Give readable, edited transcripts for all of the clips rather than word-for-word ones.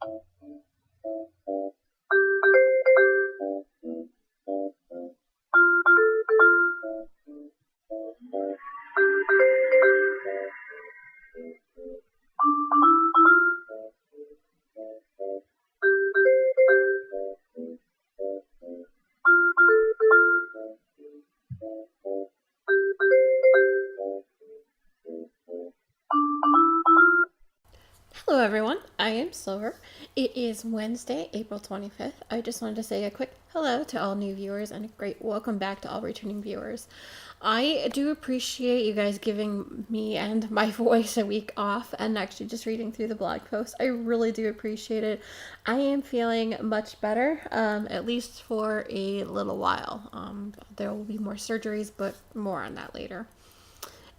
Hello everyone, I am Silver. It is Wednesday, April 25th. I just wanted to say a quick hello to all new viewers and a great welcome back to all returning viewers. I do appreciate you guys giving me and my voice a week off and actually just reading through the blog post. I really do appreciate it. I am feeling much better, at least for a little while. There will be more surgeries, but more on that later.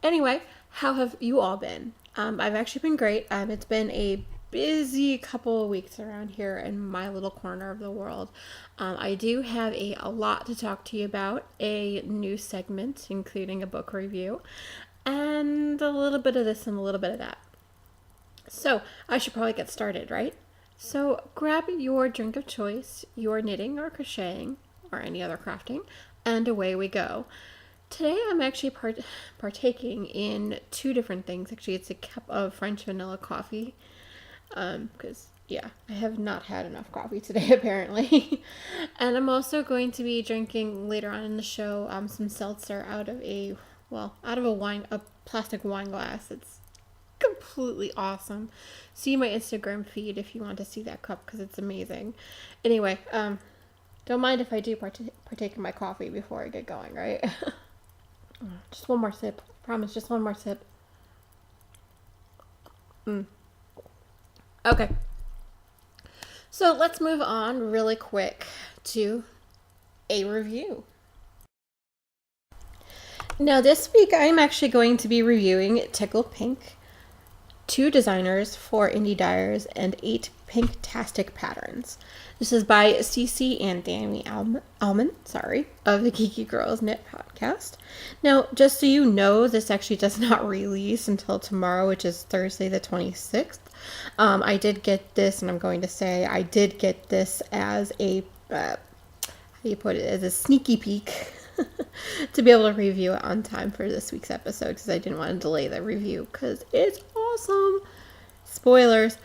Anyway, how have you all been? I've actually been great. It's been a busy couple of weeks around here in my little corner of the world. I do have a lot to talk to you about, a new segment, including a book review, and a little bit of this and a little bit of that. So, I should probably get started, right? So, grab your drink of choice, your knitting or crocheting, or any other crafting, and away we go. Today I'm actually partaking in two different things. Actually, it's a cup of French vanilla coffee, because I have not had enough coffee today apparently. And I'm also going to be drinking later on in the show some seltzer out of a plastic wine glass. It's completely awesome. See my Instagram feed if you want to see that cup because it's amazing. Anyway, don't mind if I do partake in my coffee before I get going, right? Just one more sip. Promise, just one more sip. Okay. So let's move on really quick to a review. Now this week I'm actually going to be reviewing Tickle Pink, 2 designers, 4 indie dyers, and 8 Pinktastic patterns. This is by Cece and Danny Alman, of the Geeky Girls Knit podcast. Now, just so you know, this actually does not release until tomorrow, which is Thursday the 26th. I did get this, and I'm going to say I did get this as a, as a sneaky peek to be able to review it on time for this week's episode because I didn't want to delay the review because it's awesome. Spoilers.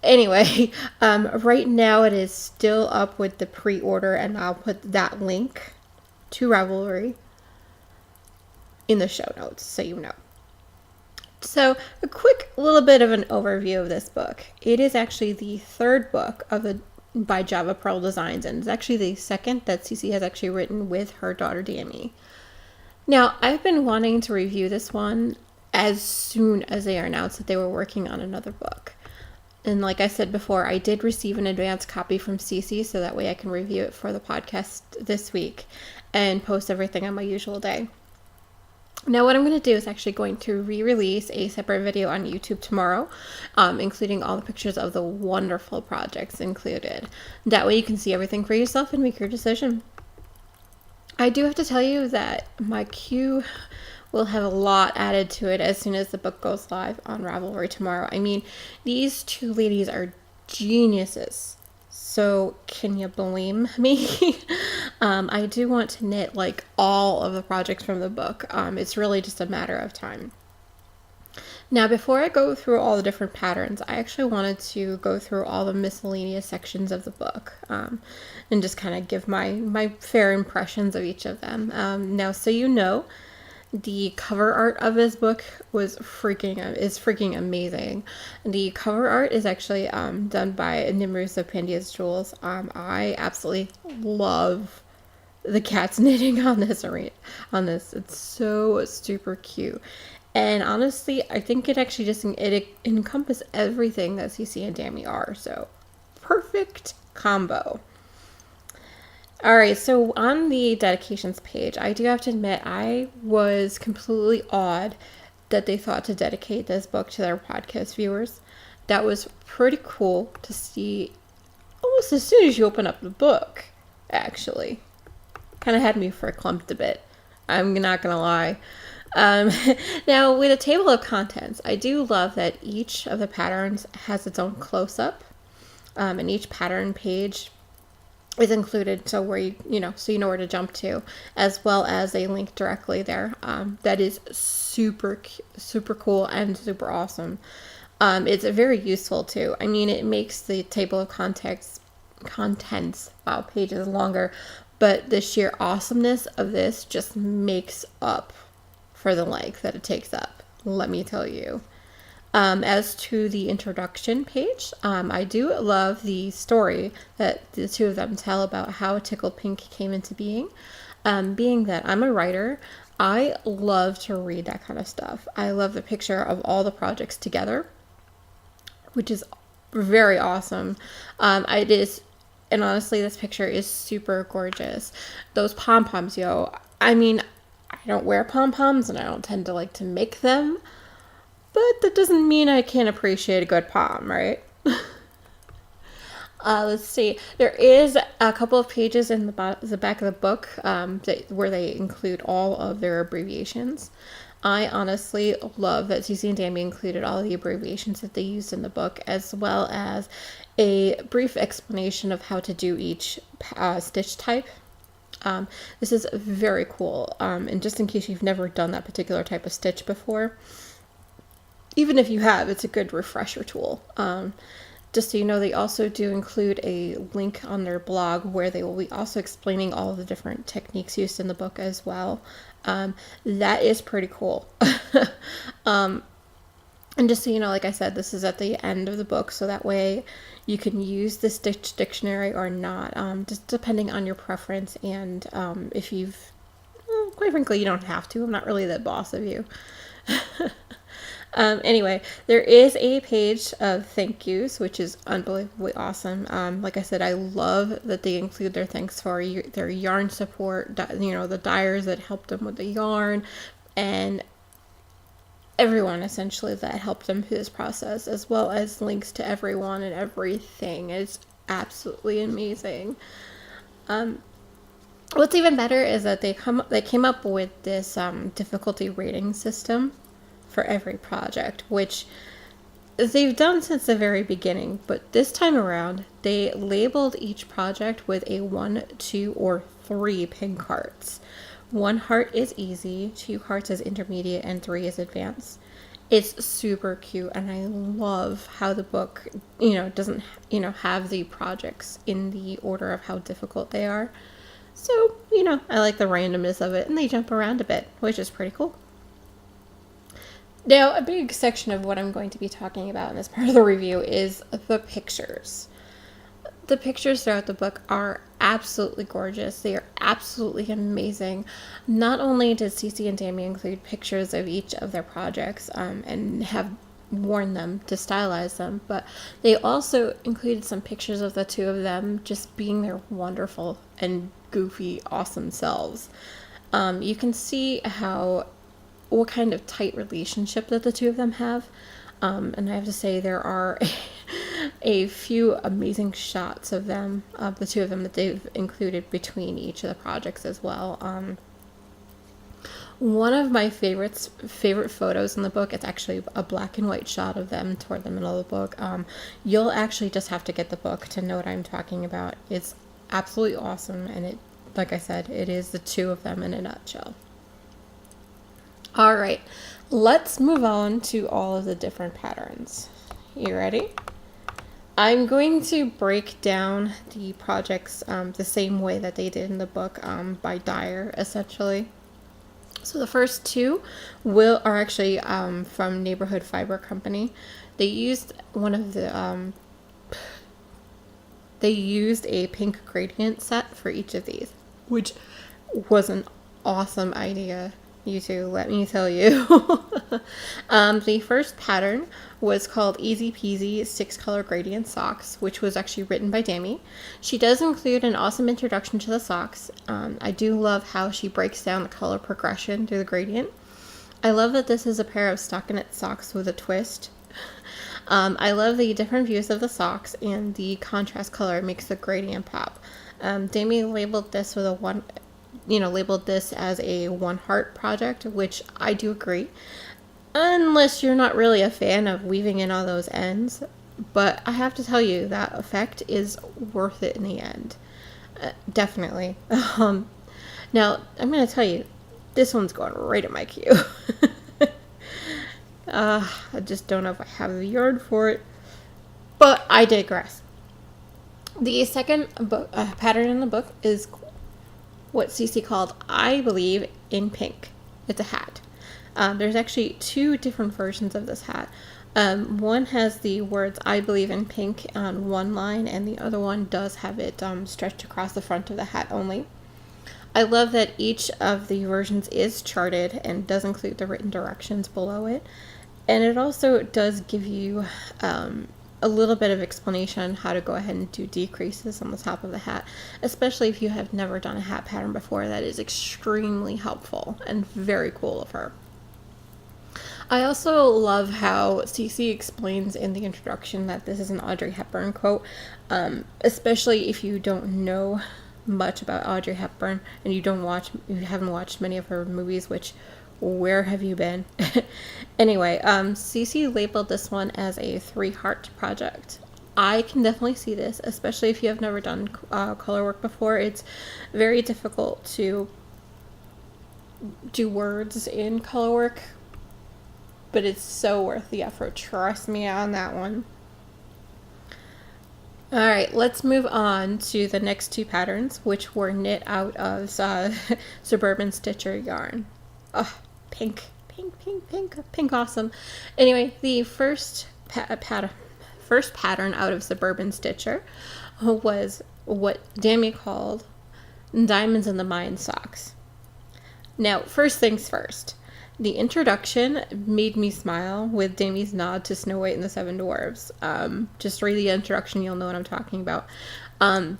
Anyway, right now it is still up with the pre-order, and I'll put that link to Ravelry in the show notes so you know. So, a quick little bit of an overview of this book. It is actually the 3rd book by Java Pearl Designs, and it's actually the 2nd that Cece has actually written with her daughter Dami. Now, I've been wanting to review this one as soon as they announced that they were working on another book. And like I said before, I did receive an advance copy from Cece, so that way I can review it for the podcast this week and post everything on my usual day. Now what I'm going to do is actually going to re-release a separate video on YouTube tomorrow, including all the pictures of the wonderful projects included. That way you can see everything for yourself and make your decision. I do have to tell you that my queue will have a lot added to it as soon as the book goes live on Ravelry tomorrow. I mean, these 2 ladies are geniuses. So can you blame me? I do want to knit like all of the projects from the book. It's really just a matter of time. Now, before I go through all the different patterns, I actually wanted to go through all the miscellaneous sections of the book and just kind of give my fair impressions of each of them. Now, so you know, the cover art of this book is freaking amazing. The cover art is actually done by Nimruz of Pandia's Jewels. I absolutely love the cat's knitting on this. It's so super cute. And honestly, I think it actually it encompasses everything that Cece and Dami are. So, perfect combo. Alright, so on the dedications page, I do have to admit I was completely awed that they thought to dedicate this book to their podcast viewers. That was pretty cool to see almost as soon as you open up the book, actually. Kind of had me verklempt a bit. I'm not gonna lie. Now, with a table of contents, I do love that each of the patterns has its own close-up. and each pattern page is included, so where so you know where to jump to, as well as a link directly there. That is super cool and super awesome. It's very useful too. I mean, it makes the table of contents pages longer, but the sheer awesomeness of this just makes up for the length that it takes up, let me tell you. As to the introduction page, I do love the story that the two of them tell about how Tickle Pink came into being. Being that I'm a writer, I love to read that kind of stuff. I love the picture of all the projects together, which is very awesome. It is, and honestly, this picture is super gorgeous. Those pom-poms, yo. I mean, I don't wear pom-poms, and I don't tend to like to make them, but that doesn't mean I can't appreciate a good pom, right? Let's see. There is a couple of pages in the back of the book where they include all of their abbreviations. I honestly love that CC and Dammy included all the abbreviations that they used in the book, as well as a brief explanation of how to do each stitch type. This is very cool, and just in case you've never done that particular type of stitch before, even if you have, it's a good refresher tool. Just so you know, they also do include a link on their blog where they will be also explaining all of the different techniques used in the book as well. That is pretty cool. And just so you know, like I said, this is at the end of the book, so that way you can use the Stitch Dictionary or not, just depending on your preference, and if quite frankly, you don't have to. I'm not really the boss of you. Anyway, there is a page of thank yous, which is unbelievably awesome. Like I said, I love that they include their thanks for their yarn support, the dyers that helped them with the yarn, and everyone essentially that helped them through this process, as well as links to everyone and everything. It's absolutely amazing. What's even better is that they came up with this difficulty rating system for every project, which they've done since the very beginning, but this time around they labeled each project with a 1, 2, or 3 pink hearts. 1 heart is easy, 2 hearts is intermediate, and 3 is advanced. It's super cute, and I love how the book doesn't have the projects in the order of how difficult they are. So I like the randomness of it, and they jump around a bit, which is pretty cool. Now, a big section of what I'm going to be talking about in this part of the review is the pictures. The pictures throughout the book are absolutely gorgeous. They are absolutely amazing. Not only did CC and Dammy include pictures of each of their projects and have worn them to stylize them, but they also included some pictures of the two of them just being their wonderful and goofy, awesome selves. You can see what kind of tight relationship that the two of them have. And I have to say there are a few amazing shots of them, of the two of them, that they've included between each of the projects as well. One of my favorite photos in the book, it's actually a black and white shot of them toward the middle of the book. You'll actually just have to get the book to know what I'm talking about. It's absolutely awesome, and like I said, it is the two of them in a nutshell. All right, let's move on to all of the different patterns. You ready? I'm going to break down the projects the same way that they did in the book, by dyer, essentially. So the first two are actually from Neighborhood Fiber Company. They used they used a pink gradient set for each of these, which was an awesome idea. You two, let me tell you. The first pattern was called Easy Peasy 6 Color Gradient Socks, which was actually written by Dammy. She does include an awesome introduction to the socks. I do love how she breaks down the color progression through the gradient. I love that this is a pair of stockinette socks with a twist. I love the different views of the socks, and the contrast color makes the gradient pop. Dammy labeled this with labeled this as a 1 heart project, which I do agree. Unless you're not really a fan of weaving in all those ends. but I have to tell you that effect is worth it in the end. Definitely. Now, I'm going to tell you, this one's going right at my queue. I just don't know if I have the yard for it, but I digress. The second pattern in the book is what CC called I Believe in Pink. It's a hat. There's actually two different versions of this hat. One has the words I believe in pink on one line, and the other one does have it stretched across the front of the hat only. I love that each of the versions is charted and does include the written directions below it. And it also does give you a little bit of explanation how to go ahead and do decreases on the top of the hat, especially if you have never done a hat pattern before. That is extremely helpful and very cool of her. I also love how Cece explains in the introduction that this is an Audrey Hepburn quote, especially if you don't know much about Audrey Hepburn and you haven't watched many of her movies, which where have you been? Anyway, Cece labeled this one as a 3-heart project. I can definitely see this, especially if you have never done color work before. It's very difficult to do words in color work, but it's so worth the effort. Trust me on that one. All right, let's move on to the next two patterns, which were knit out of Suburban Stitcher yarn. Oh, pink, awesome. Anyway, the first pattern out of Suburban Stitcher was what Dami called Diamonds in the Mine Socks. Now, first things first. The introduction made me smile with Dami's nod to Snow White and the Seven Dwarfs. Just read the introduction, you'll know what I'm talking about.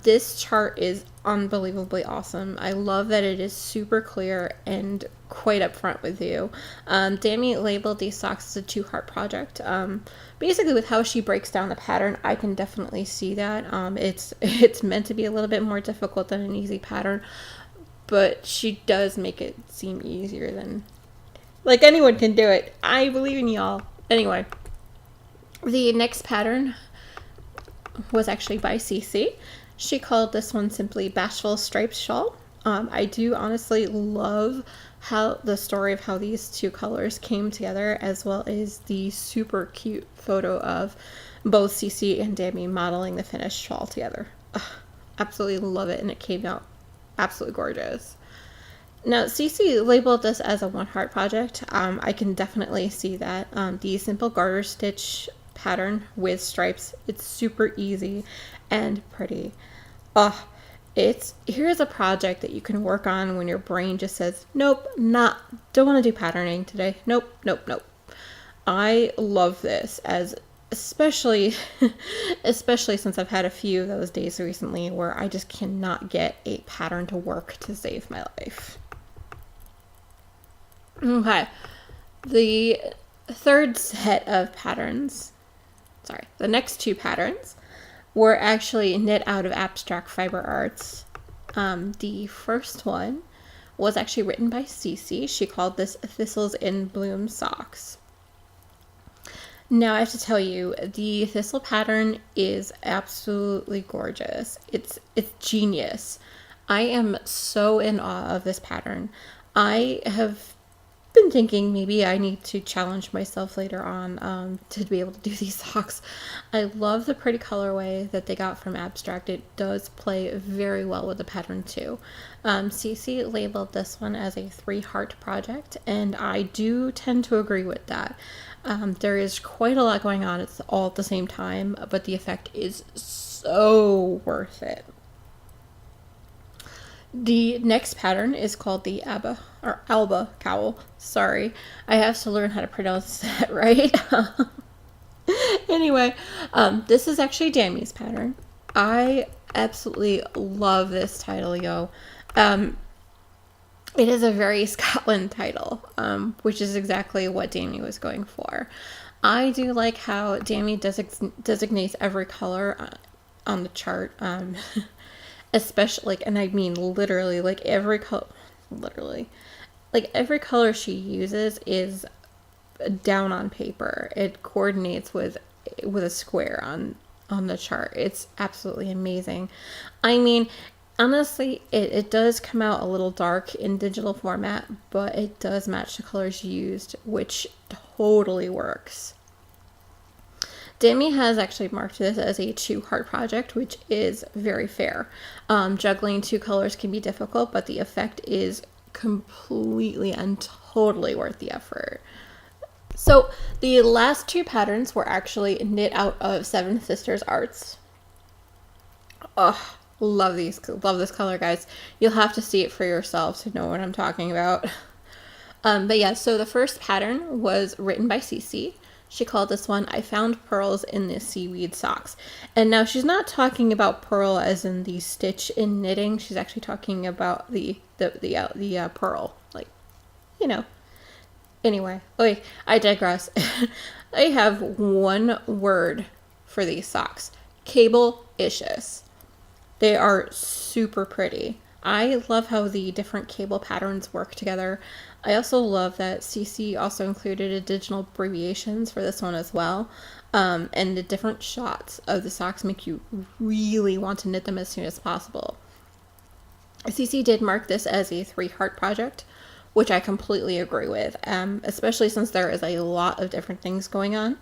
This chart is unbelievably awesome. I love that it is super clear and quite upfront with you. Dami labeled these socks as a 2-heart project. Basically, with how she breaks down the pattern, I can definitely see that. It's meant to be a little bit more difficult than an easy pattern, but she does make it seem easier than... Like, anyone can do it. I believe in y'all. Anyway, the next pattern was actually by Cece. She called this one simply Bashful Striped Shawl. I do honestly love how the story of how these two colors came together, as well as the super cute photo of both Cece and Dami modeling the finished shawl together. Absolutely love it, and it came out absolutely gorgeous. Now, Cece labeled this as a 1-heart project. I can definitely see that. The simple garter stitch pattern with stripes, it's super easy and pretty. Here's a project that you can work on when your brain just says, nope, don't want to do patterning today. Nope. I love this, especially since I've had a few of those days recently where I just cannot get a pattern to work to save my life. Okay, the third set of patterns, the next two patterns were actually knit out of Abstract Fiber Arts. The first one was actually written by Cece. She called this Thistles in Bloom Socks. Now I have to tell you, the thistle pattern is absolutely gorgeous. It's genius. I am so in awe of this pattern. I have been thinking maybe I need to challenge myself later on to be able to do these socks. I love the pretty colorway that they got from Abstract. It does play very well with the pattern too. Cece labeled this one as a 3-heart project, and I do tend to agree with that. There is quite a lot going on all at the same time, but the effect is so worth it. The next pattern is called the Alba cowl. Sorry, I have to learn how to pronounce that right. Anyway, this is actually Dami's pattern. I absolutely love this title, yo. It is a very Scotland title, which is exactly what Dami was going for. I do like how Dami designates every color on the chart. Especially, and I mean literally, every color she uses is down on paper. It coordinates with with a square on the chart. It's absolutely amazing. I mean, honestly, it does come out a little dark in digital format, but it does match the colors used, which totally works. Dami has actually marked this as a 2 heart project, which is very fair. Juggling 2 colors can be difficult, but the effect is completely and totally worth the effort. So the last 2 patterns were actually knit out of Seven Sisters Arts. Oh, love this color, guys. You'll have to see it for yourself to know what I'm talking about. But yeah, so the first pattern was written by Cece. She called this one, I Found Pearls in the Seaweed Socks. And now she's not talking about pearl as in the stitch in knitting. She's actually talking about the pearl. Like, you know. Anyway, I digress. I have one word for these socks. Cable-ishous. They are super pretty. I love how the different cable patterns work together. I also love that Cece also included additional abbreviations for this one as well. And the different shots of the socks make you really want to knit them as soon as possible. Cece did mark this as a 3 heart project, which I completely agree with, especially since there is a lot of different things going on.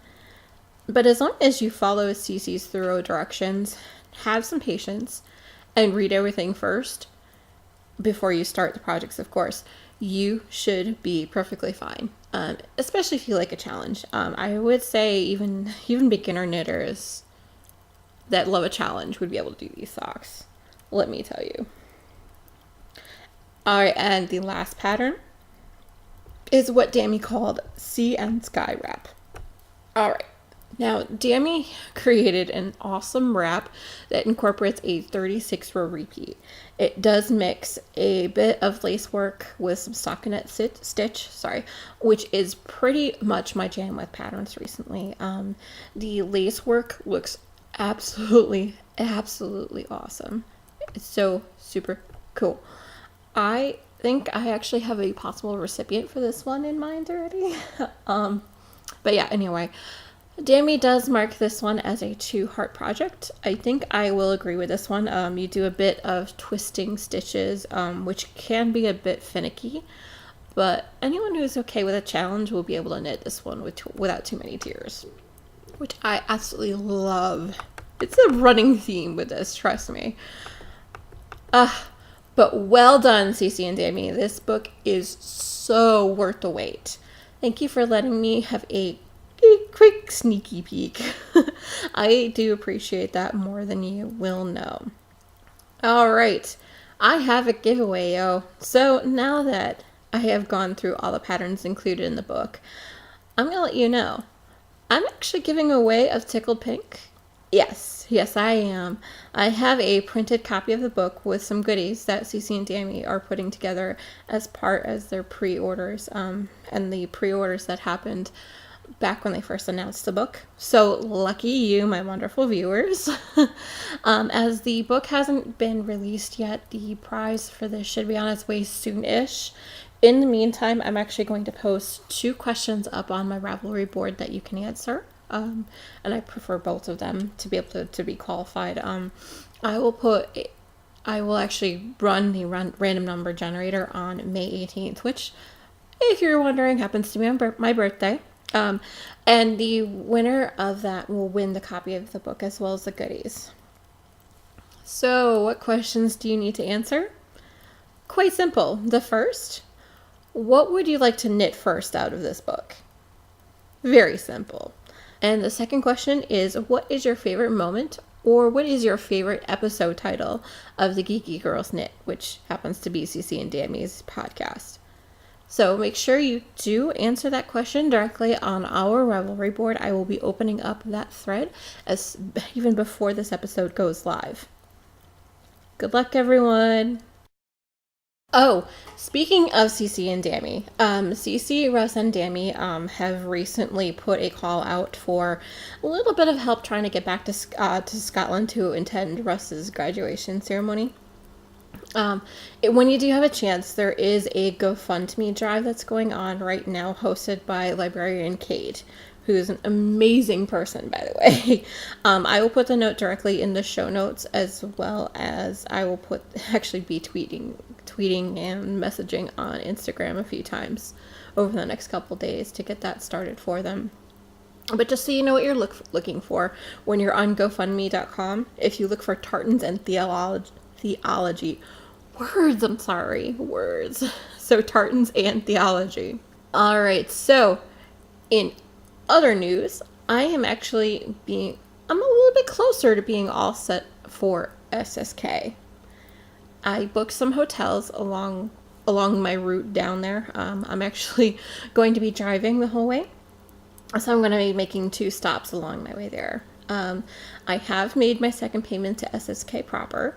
But as long as you follow Cece's thorough directions, have some patience, and read everything first, before you start the projects, of course, you should be perfectly fine. Especially if you like a challenge. I would say even beginner knitters that love a challenge would be able to do these socks. Let me tell you. Alright, and the last pattern is what Dami called Sea and Sky Wrap. Alright. Now, Dami created an awesome wrap that incorporates a 36 row repeat. It does mix a bit of lace work with some stockinette stitch, which is pretty much my jam with patterns recently. The lace work looks absolutely awesome. It's so super cool. I think I actually have a possible recipient for this one in mind already. But yeah, anyway. Dami does mark this one as a 2 heart project. I think I will agree with this one. You do a bit of twisting stitches, which can be a bit finicky, but anyone who's okay with a challenge will be able to knit this one without too many tears, which I absolutely love. It's a running theme with this, trust me. But well done, Cece and Dami. This book is so worth the wait. Thank you for letting me have a quick sneaky peek. I do appreciate that more than you will know. Alright, I have a giveaway, yo. So now that I have gone through all the patterns included in the book, I'm gonna let you know. I'm actually giving away a Tickled Pink. Yes, I am. I have a printed copy of the book with some goodies that Cece and Dami are putting together as part as their pre-orders, and the pre-orders that happened back when they first announced the book. So lucky you, my wonderful viewers. As the book hasn't been released yet, the prize for this should be on its way soon-ish. In the meantime, I'm actually going to post 2 questions up on my Ravelry board that you can answer. And I prefer both of them to be able to be qualified. I will actually run the random number generator on May 18th, which, if you're wondering, happens to be on my birthday. And the winner of that will win the copy of the book as well as the goodies. So, what questions do you need to answer? Quite simple. The first, what would you like to knit first out of this book? Very simple. And the second question is, what is your favorite moment, or what is your favorite episode title of the Geeky Girls Knit, which happens to be Cece and Dami's podcast? So make sure you do answer that question directly on our Ravelry board. I will be opening up that thread even before this episode goes live. Good luck, everyone! Oh, speaking of Cece and Dami, Cece, Russ, and Dami have recently put a call out for a little bit of help trying to get back to Scotland to attend Russ's graduation ceremony. When you do have a chance, there is a GoFundMe drive that's going on right now, hosted by librarian Kate, who's an amazing person, by the way. I will put the note directly in the show notes, as well as I will be tweeting and messaging on Instagram a few times over the next couple days to get that started for them. But just so you know what you're looking for when you're on GoFundMe.com, if you look for Tartans and Theology, words. So Tartans and Theology. All right, so in other news, I'm a little bit closer to being all set for SSK. I booked some hotels along my route down there. I'm actually going to be driving the whole way, so I'm going to be making 2 stops along my way there. I have made my second payment to SSK proper,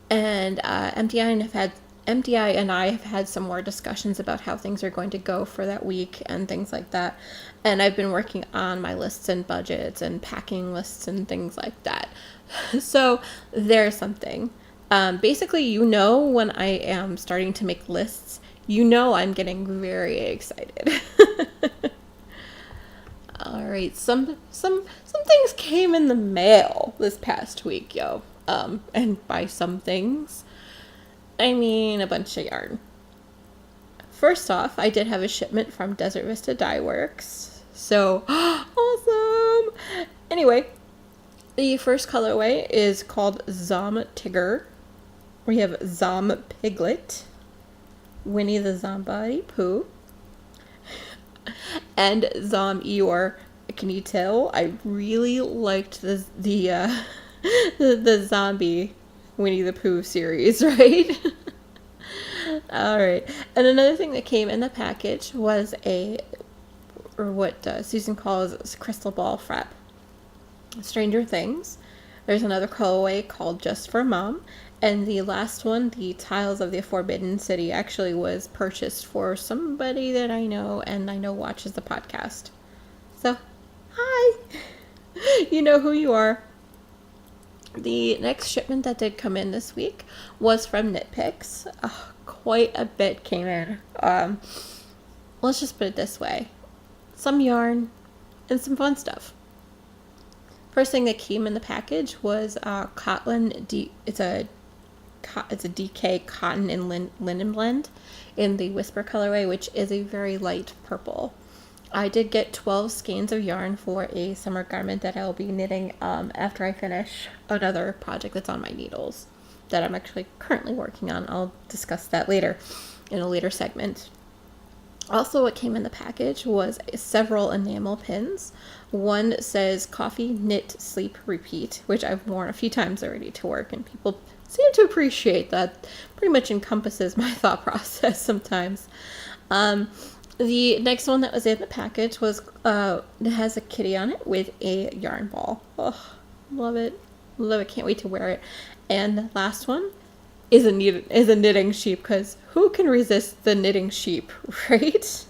and MDI and I have had some more discussions about how things are going to go for that week and things like that. And I've been working on my lists and budgets and packing lists and things like that. So there's something. Basically, when I am starting to make lists, I'm getting very excited. All right, some things came in the mail this past week, yo. And by some things, I mean a bunch of yarn. First off, I did have a shipment from Desert Vista Dye Works. So, awesome! Anyway, the first colorway is called Zom Tigger. We have Zom Piglet, Winnie the Zombie Pooh, and Zom Eeyore. Can you tell? I really liked the zombie Winnie the Pooh series, right? All right. And another thing that came in the package was what Susan calls crystal ball frap. Stranger Things. There's another colorway called Just for Mom. And the last one, the Tiles of the Forbidden City, actually was purchased for somebody that I know and I know watches the podcast. So, hi! You know who you are. The next shipment that did come in this week was from Knit Picks. Quite a bit came in. Let's just put it this way. Some yarn and some fun stuff. First thing that came in the package was it's a DK cotton and linen blend in the Whisper colorway, which is a very light purple. I did get 12 skeins of yarn for a summer garment that I'll be knitting after I finish another project that's on my needles that I'm actually currently working on. I'll discuss that later in a later segment. Also, what came in the package was several enamel pins. One says coffee, knit, sleep, repeat, which I've worn a few times already to work, and people seem to appreciate that. Pretty much encompasses my thought process sometimes. The next one that was in the package was it has a kitty on it with a yarn ball. Oh, love it. Can't wait to wear it. And the last one is a knitting sheep, because who can resist the knitting sheep, right?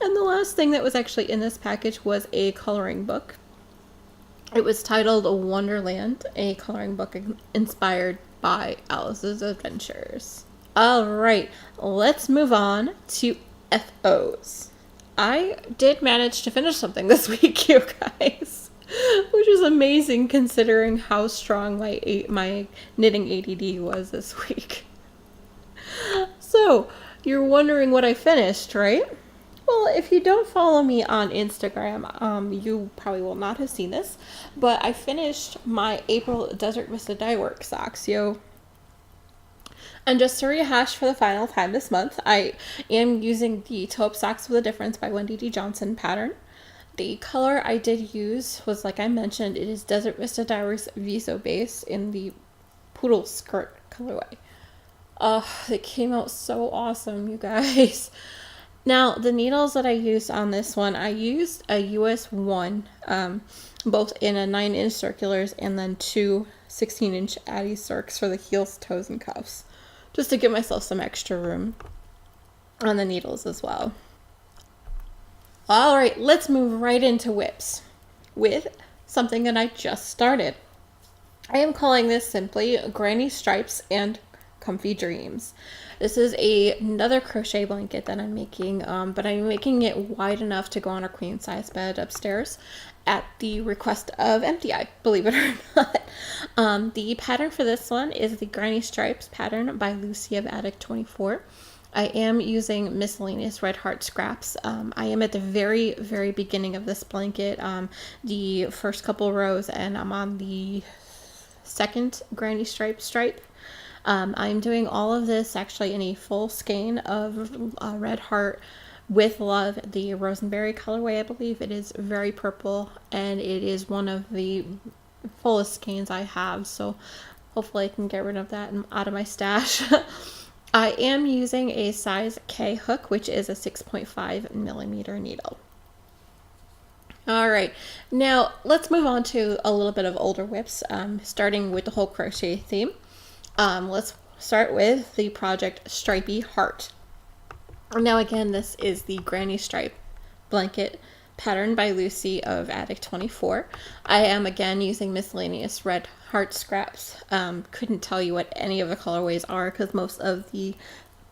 And the last thing that was actually in this package was a coloring book. It was titled Wonderland, a coloring book inspired by Alice's Adventures. All right, let's move on to FOs. I did manage to finish something this week, you guys, which is amazing considering how strong my knitting ADD was this week. So, you're wondering what I finished, right? Well, if you don't follow me on Instagram, you probably will not have seen this, but I finished my April Desert Vista Dye Works socks, yo. And just to rehash for the final time this month, I am using the Taupe Socks with a Difference by Wendy D. Johnson pattern. The color I did use was, like I mentioned, it is Desert Vista Dye Works Viso Base in the Poodle Skirt colorway. They came out so awesome, you guys. Now, the needles that I used on this one, I used a US 1, both in a 9-inch circulars and then 2 16-inch Addy circs for the heels, toes, and cuffs, just to give myself some extra room on the needles as well. All right, let's move right into whips with something that I just started. I am calling this simply Granny Stripes and comfy dreams. This is another crochet blanket that I'm making, but I'm making it wide enough to go on a queen size bed upstairs at the request of MDI, believe it or not. The pattern for this one is the Granny Stripes pattern by Lucy of Attic 24. I am using miscellaneous red heart scraps. I am at the very, very beginning of this blanket, the first couple rows, and I'm on the second Granny stripe. I'm doing all of this actually in a full skein of red heart with love, the Rosenberry colorway. I believe it is very purple, and it is one of the fullest skeins I have, so hopefully I can get rid of that out of my stash. I am using a size K hook, which is a 6.5 millimeter needle. All right, now let's move on to a little bit of older whips, starting with the whole crochet theme. Let's start with the project Stripey Heart. Now again, this is the Granny Stripe blanket pattern by Lucy of Attic 24. I am again using miscellaneous red heart scraps. Couldn't tell you what any of the colorways are because most of the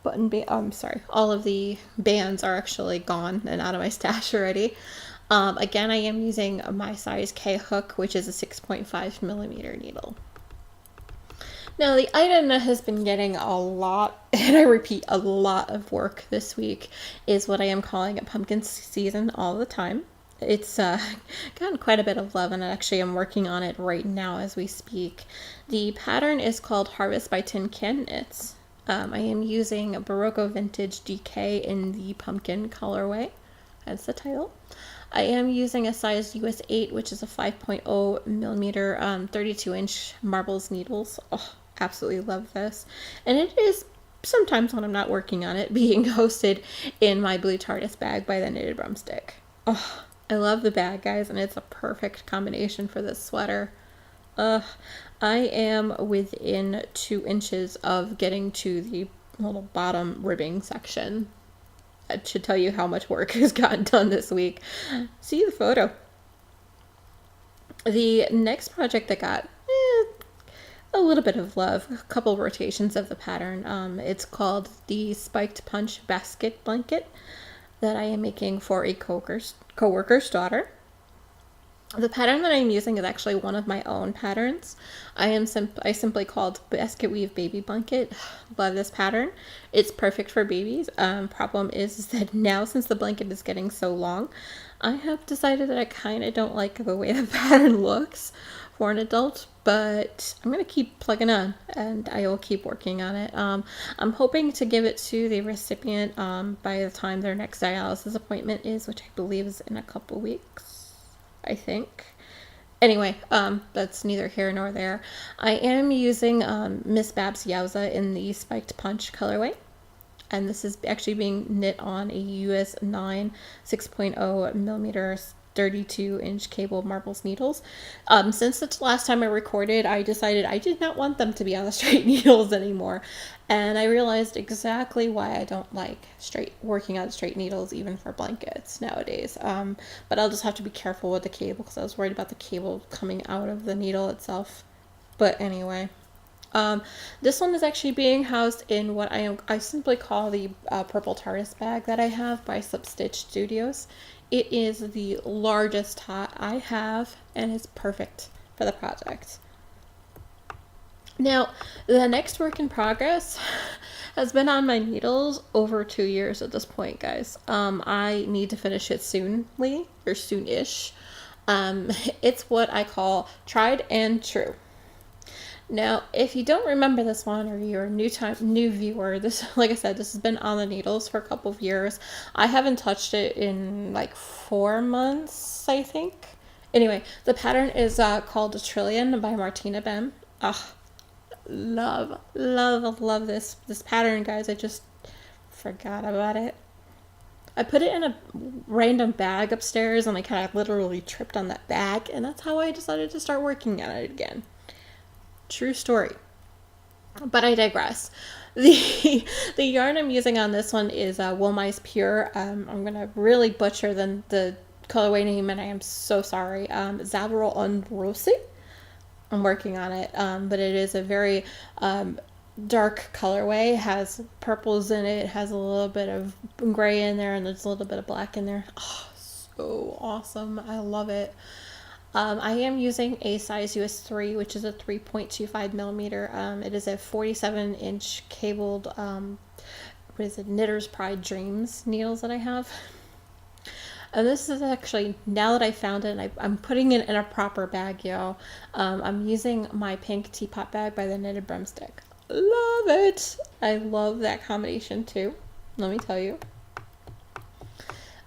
all of the bands are actually gone and out of my stash already. Again, I am using my size K hook, which is a 6.5 millimeter needle. Now, the item that has been getting a lot, and I repeat, a lot of work this week is what I am calling a pumpkin season all the time. It's gotten quite a bit of love, and actually I'm working on it right now as we speak. The pattern is called Harvest by Tin Can Knits. I am using Barocco Vintage DK in the pumpkin colorway. That's the title. I am using a size US 8, which is a 5.0 millimeter 32-inch marbles needles. Oh, absolutely love this. And it is sometimes when I'm not working on it being hosted in my blue TARDIS bag by the Knitted Broomstick. Oh, I love the bag, guys, and it's a perfect combination for this sweater. I am within 2 inches of getting to the little bottom ribbing section. That should tell you how much work has gotten done this week. See the photo. The next project that got a little bit of love, a couple rotations of the pattern. It's called the Spiked Punch Basket Blanket that I am making for a coworker's daughter. The pattern that I'm using is actually one of my own patterns. I simply called Basket Weave Baby Blanket. Love this pattern. It's perfect for babies. Problem is that now, since the blanket is getting so long, I have decided that I kind of don't like the way the pattern looks for an adult, but I'm going to keep plugging on and I will keep working on it. I'm hoping to give it to the recipient by the time their next dialysis appointment is, which I believe is in a couple weeks, I think. Anyway, that's neither here nor there. I am using Miss Babs Yowza in the Spiked Punch colorway. And this is actually being knit on a US 9 6.0 millimeter 32-inch cable marbles needles. Since the last time I recorded, I decided I did not want them to be on the straight needles anymore. And I realized exactly why I don't like working on straight needles even for blankets nowadays. But I'll just have to be careful with the cable because I was worried about the cable coming out of the needle itself. But anyway. This one is actually being housed in what I simply call the purple TARDIS bag that I have by Slip Stitch Studios. It is the largest tot I have, and it's perfect for the project. Now, the next work in progress has been on my needles over 2 years at this point, guys. I need to finish it soonish. It's what I call tried and true. Now, if you don't remember this one, or you're a new viewer, this, like I said, this has been on the needles for a couple of years. I haven't touched it in like 4 months, I think. Anyway, the pattern is called A Trillion by Martina Bem. Love this pattern, guys. I just forgot about it. I put it in a random bag upstairs, and I kind of literally tripped on that bag, and that's how I decided to start working on it again. True story. But I digress. The yarn I'm using on this one is Wool Mice Pure. I'm going to really butcher the colorway name, and I am so sorry. Zavero on Rossi. I'm working on it, but it is a very dark colorway. It has purples in it, has a little bit of gray in there, and there's a little bit of black in there. Oh, so awesome. I love it. I am using a size US 3, which is a 3.25 millimeter. It is a 47-inch cabled, what is it, Knitter's Pride Dreams needles that I have. And this is actually, now that I found it, I'm putting it in a proper bag, y'all. I'm using my pink teapot bag by the Knitted Broomstick. Love it! I love that combination too, let me tell you.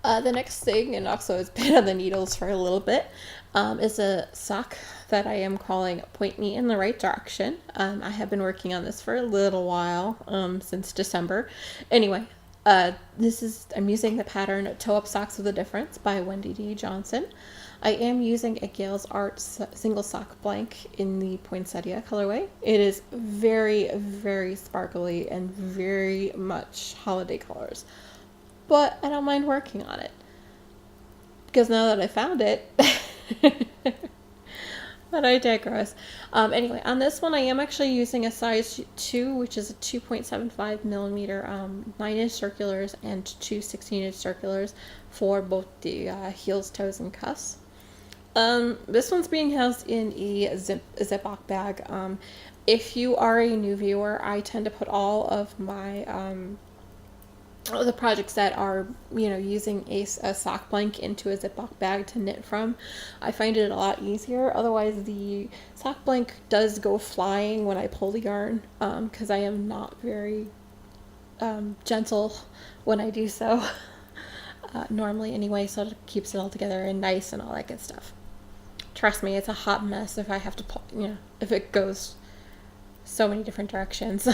The next thing, and also it's been on the needles for a little bit, is a sock that I am calling Point Me in the Right Direction. I have been working on this for a little while, since December. Anyway, I'm using the pattern Toe Up Socks with a Difference by Wendy D. Johnson. I am using a Gales Art single sock blank in the poinsettia colorway. It is very, very sparkly and very much holiday colors, but I don't mind working on it because now that I found it. But I digress. Anyway, on this one, I am actually using a size 2, which is a 2.75 millimeter 9-inch circulars and two 16-inch circulars for both the heels, toes, and cuffs. This one's being housed in a Ziploc bag. If you are a new viewer, I tend to put all of my the projects that are, using a sock blank into a Ziploc bag to knit from. I find it a lot easier. Otherwise, the sock blank does go flying when I pull the yarn, because I am not very gentle when I do so. Normally anyway, so it keeps it all together and nice and all that good stuff. Trust me, it's a hot mess if I have to pull, if it goes so many different directions.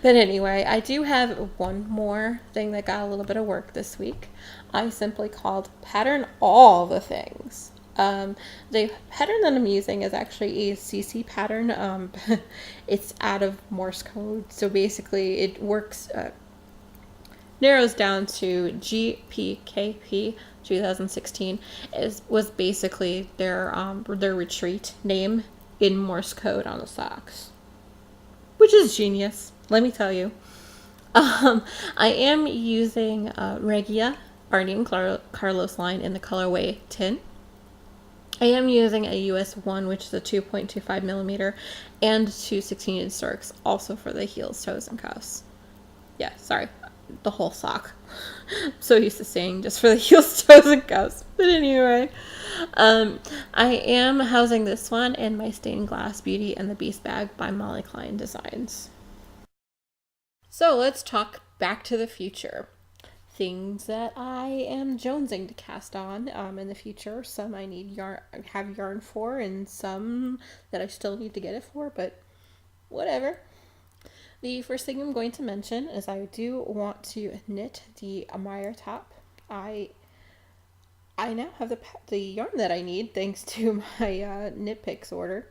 But anyway, I do have one more thing that got a little bit of work this week. I simply called Pattern All the Things. The pattern that I'm using is actually a CC pattern. It's out of Morse code, so basically it works, narrows down to GPKP 2016. Was basically their retreat name in Morse code on the socks, which is genius, let me tell you. I am using Regia Arnie and Carlos line in the colorway Tin. I am using a US 1, which is a 2.25 millimeter, and two 16-inch circs, also for the heels, toes, and cuffs. Yeah, sorry, the whole sock. I'm so used to saying just for the heels, toes, and cuffs. But anyway, I am housing this one in my Stained Glass Beauty and the Beast bag by Molly Klein Designs. So let's talk Back to the Future. Things that I am jonesing to cast on in the future. Some I need have yarn for, and some that I still need to get it for, but whatever. The first thing I'm going to mention is I do want to knit the Meyer top. I now have the yarn that I need thanks to my Knit Picks order.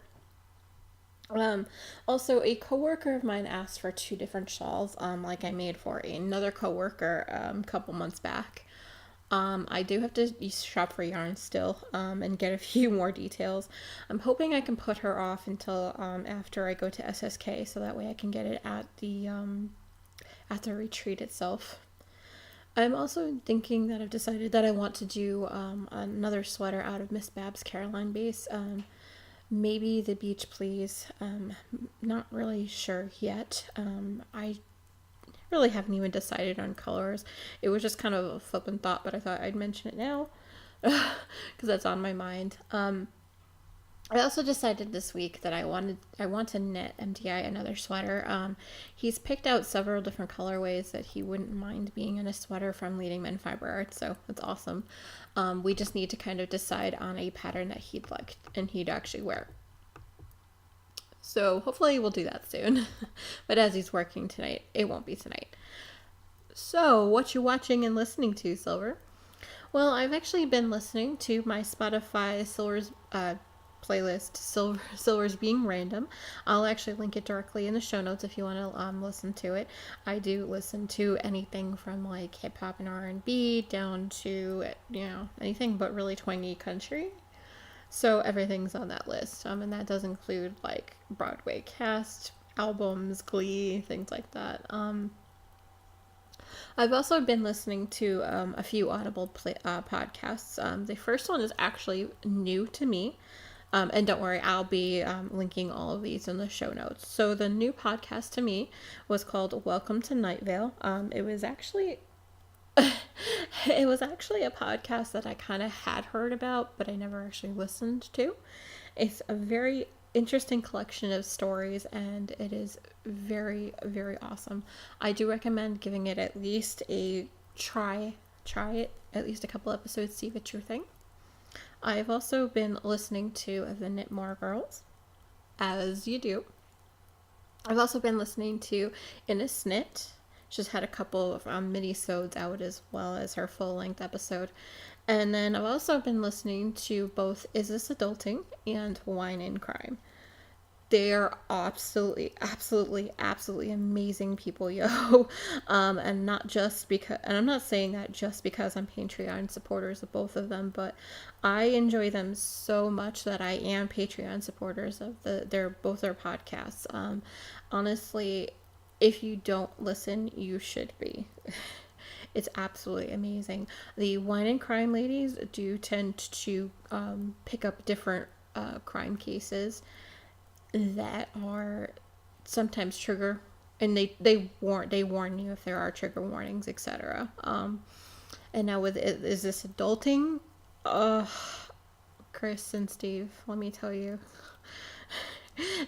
Also, a coworker of mine asked for two different shawls, like I made for another coworker a couple months back. I do have to shop for yarn still, and get a few more details. I'm hoping I can put her off until after I go to SSK, so that way I can get it at the retreat itself. I'm also thinking that I've decided that I want to do another sweater out of Miss Babs Caroline base. Maybe the Beach Please. Not really sure yet. I really haven't even decided on colors. It was just kind of a flippant thought, but I thought I'd mention it now because that's on my mind. I also decided this week that I want to knit MDI another sweater. He's picked out several different colorways that he wouldn't mind being in a sweater from Leading Men Fiber Arts, so that's awesome. We just need to kind of decide on a pattern that he'd like and he'd actually wear. So hopefully we'll do that soon. But as he's working tonight, it won't be tonight. So what you watching and listening to, Silver? Well, I've actually been listening to my Spotify Silver's playlist, Silver's Being Random. I'll actually link it directly in the show notes if you want to listen to it. I do listen to anything from like hip hop and R&B down to anything but really twangy country. So everything's on that list, and that does include like Broadway cast, albums, Glee, things like that. I've also been listening to a few Audible podcasts. The first one is actually new to me. And don't worry, I'll be linking all of these in the show notes. So the new podcast to me was called Welcome to Night Vale. It was actually it was actually a podcast that I kind of had heard about, but I never actually listened to. It's a very interesting collection of stories, and it is very, very awesome. I do recommend giving it at least a try. Try it, at least a couple episodes, see if it's your thing. I've also been listening to the Knitmore Girls, as you do. I've also been listening to Innes Knit. She's had a couple of mini-sodes out as well as her full-length episode. And then I've also been listening to both Is This Adulting and Wine and Crime. They're absolutely amazing people, yo. And not just because, and I'm not saying that just because I'm Patreon supporters of both of them, but I enjoy them so much that I am Patreon supporters of both their podcasts. Honestly, if you don't listen, you should be. It's absolutely amazing. The Wine and Crime ladies do tend to pick up different crime cases that are sometimes trigger, and they warn you if there are trigger warnings, etc. And now with Is This Adulting? Chris and Steve, let me tell you,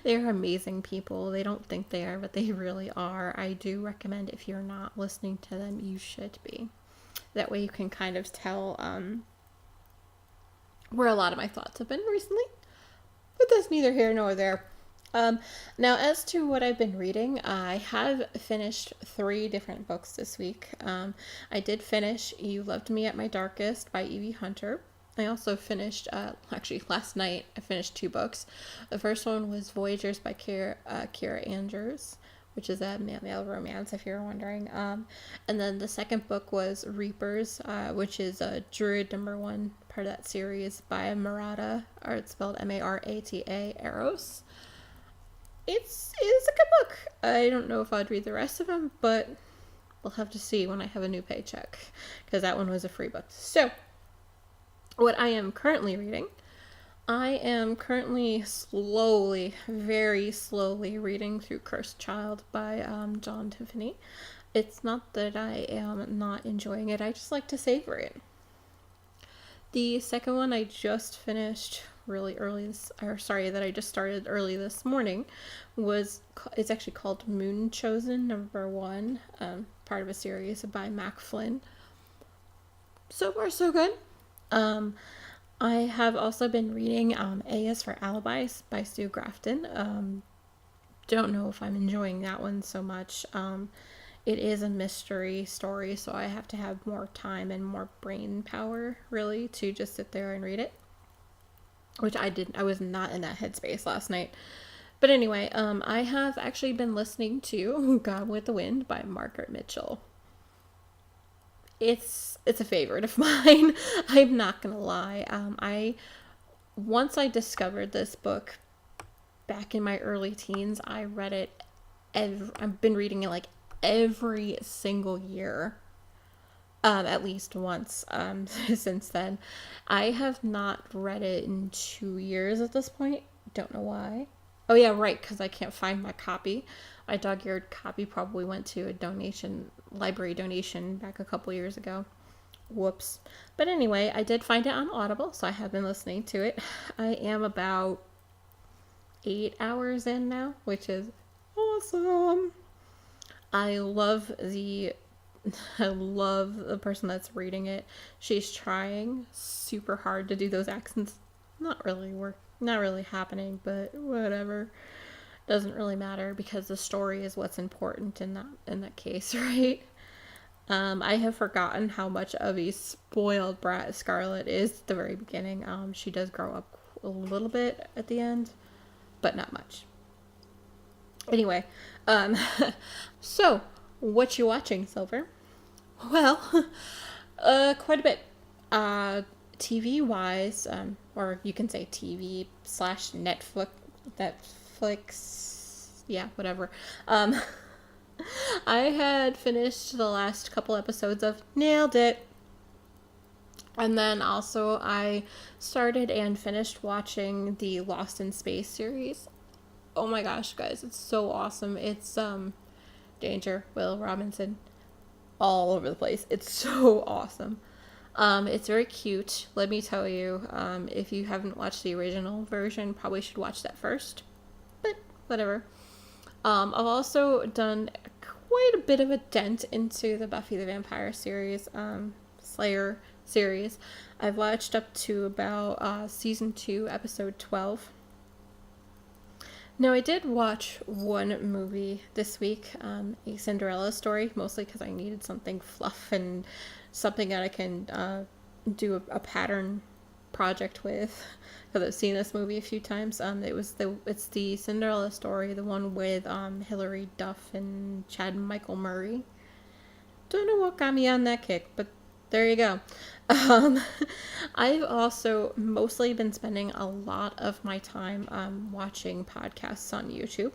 they're amazing people. They don't think they are, but they really are. I do recommend, if you're not listening to them, you should be. That way you can kind of tell where a lot of my thoughts have been recently. But that's neither here nor there. Now, as to what I've been reading, I have finished 3 different books this week. I did finish You Loved Me at My Darkest by Evie Hunter. I also finished, actually last night, I finished 2 books. The first one was Voyagers by Kira Andrews, which is a male romance, if you're wondering. And then the second book was Reapers, which is Druid #1, part of that series by Marata, or it's spelled Marata, Eros. It's a good book. I don't know if I'd read the rest of them, but we'll have to see when I have a new paycheck, because that one was a free book. So, what I am currently reading, I am currently very slowly reading through Cursed Child by John Tiffany. It's not that I am not enjoying it, I just like to savor it. The second one I just finished that I just started early this morning, it's actually called Moon Chosen #1, part of a series by Mac Flynn. So far, so good. I have also been reading A is for Alibis by Sue Grafton. Don't know if I'm enjoying that one so much. It is a mystery story, so I have to have more time and more brain power, really, to just sit there and read it. Which I didn't. I was not in that headspace last night. But anyway, I have actually been listening to Gone with the Wind by Margaret Mitchell. It's a favorite of mine. I'm not gonna lie. Once I discovered this book back in my early teens, I read it. I've been reading it like every single year, at least once since then. I have not read it in 2 years at this point. Don't know why. Oh yeah, right, because I can't find my copy. My dog-eared copy probably went to a library donation back a couple years ago. Whoops. But anyway, I did find it on Audible, so I have been listening to it. I am about 8 hours in now, which is awesome. I love the person that's reading it. She's trying super hard to do those accents. Not really happening, but whatever. Doesn't really matter, because the story is what's important in that case, right? I have forgotten how much of a spoiled brat Scarlet is at the very beginning. She does grow up a little bit at the end, but not much. Anyway, so what you watching, Silver? Well, quite a bit. TV wise, or you can say TV / Netflix. yeah, whatever. Um, I had finished the last couple episodes of Nailed It. And then also I started and finished watching the Lost in Space series. Oh my gosh, guys, it's so awesome. It's Danger, Will Robinson, all over the place. It's so awesome. It's very cute. Let me tell you, if you haven't watched the original version, probably should watch that first. But whatever. I've also done quite a bit of a dent into the Buffy the Vampire series, Slayer series. I've watched up to about season 2, episode 12. Now, I did watch one movie this week, A Cinderella Story, mostly because I needed something fluff and something that I can do a pattern project with, because I've seen this movie a few times. It's the Cinderella Story, the one with Hilary Duff and Chad Michael Murray. Don't know what got me on that kick, but there you go. Um, I've also mostly been spending a lot of my time watching podcasts on YouTube.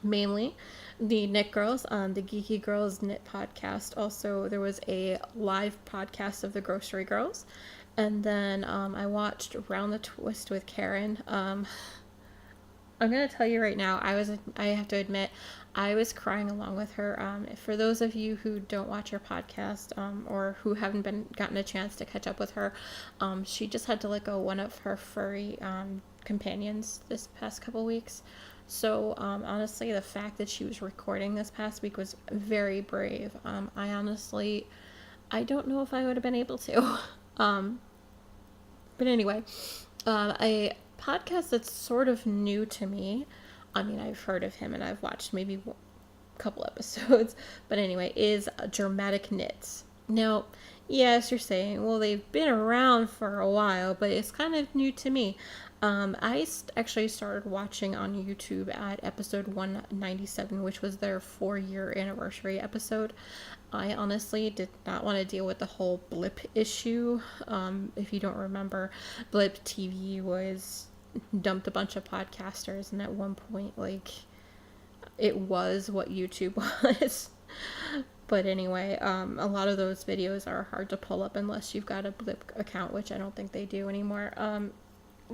Mainly the Knit Girls, the Geeky Girls Knit podcast. Also, there was a live podcast of the Grocery Girls. And then I watched Round the Twist with Karen. I'm going to tell you right now, I have to admit, I was crying along with her. For those of you who don't watch her podcast, or who haven't gotten a chance to catch up with her, she just had to let go one of her furry companions this past couple weeks. So honestly, the fact that she was recording this past week was very brave. I don't know if I would have been able to. But anyway, a podcast that's sort of new to me. I mean, I've heard of him and I've watched maybe a couple episodes, but anyway, is Dramatic Knits. Now, yes, you're saying, well, they've been around for a while, but it's kind of new to me. Actually started watching on YouTube at episode 197, which was their 4-year anniversary episode. I honestly did not want to deal with the whole Blip issue. If you don't remember, Blip TV dumped a bunch of podcasters, and at one point, like, it was what YouTube was. But anyway, a lot of those videos are hard to pull up unless you've got a Blip account, which I don't think they do anymore.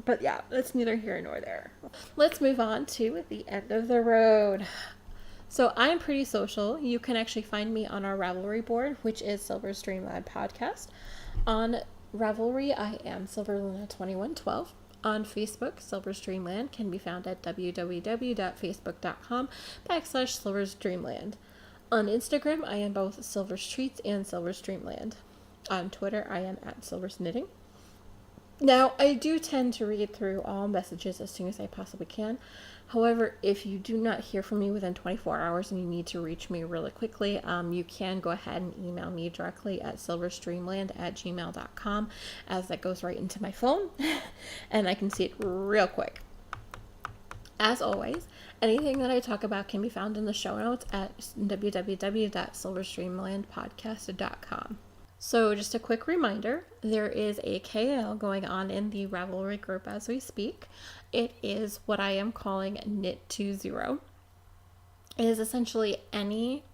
But yeah, that's neither here nor there. Let's move on to the end of the road. So I'm pretty social. You can actually find me on our Ravelry board, which is Silver's Dreamland Podcast. On Ravelry, I am SilverLuna2112. On Facebook, Silver's Dreamland can be found at www.facebook.com/Silver's Dreamland. On Instagram, I am both Silver's Treats and Silver's Dreamland. On Twitter, I am at Silver's Knitting. Now, I do tend to read through all messages as soon as I possibly can. However, if you do not hear from me within 24 hours and you need to reach me really quickly, you can go ahead and email me directly at silverstreamland@gmail.com, as that goes right into my phone and I can see it real quick. As always, anything that I talk about can be found in the show notes at www.silverstreamlandpodcast.com. So just a quick reminder, there is a KL going on in the Ravelry group as we speak. It is what I am calling Knit 2.0. It is essentially any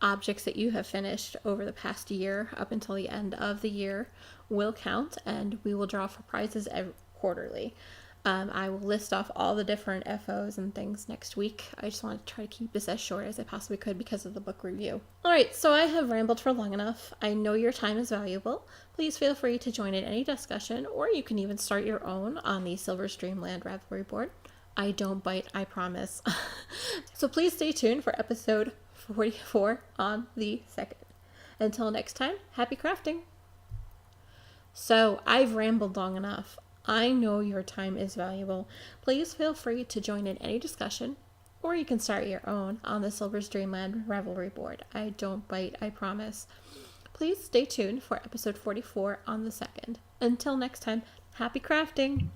objects that you have finished over the past year up until the end of the year will count, and we will draw for prizes quarterly. I will list off all the different FOs and things next week. I just want to try to keep this as short as I possibly could because of the book review. Alright, so I have rambled for long enough. I know your time is valuable. Please feel free to join in any discussion, or you can even start your own on the Silver's Dreamland Ravelry board. I don't bite, I promise. So please stay tuned for episode 44 on the 2nd. Until next time, happy crafting! So, I've rambled long enough. I know your time is valuable. Please feel free to join in any discussion, or you can start your own on the Silver's Dreamland Ravelry board. I don't bite, I promise. Please stay tuned for episode 44 on the 2nd. Until next time, happy crafting!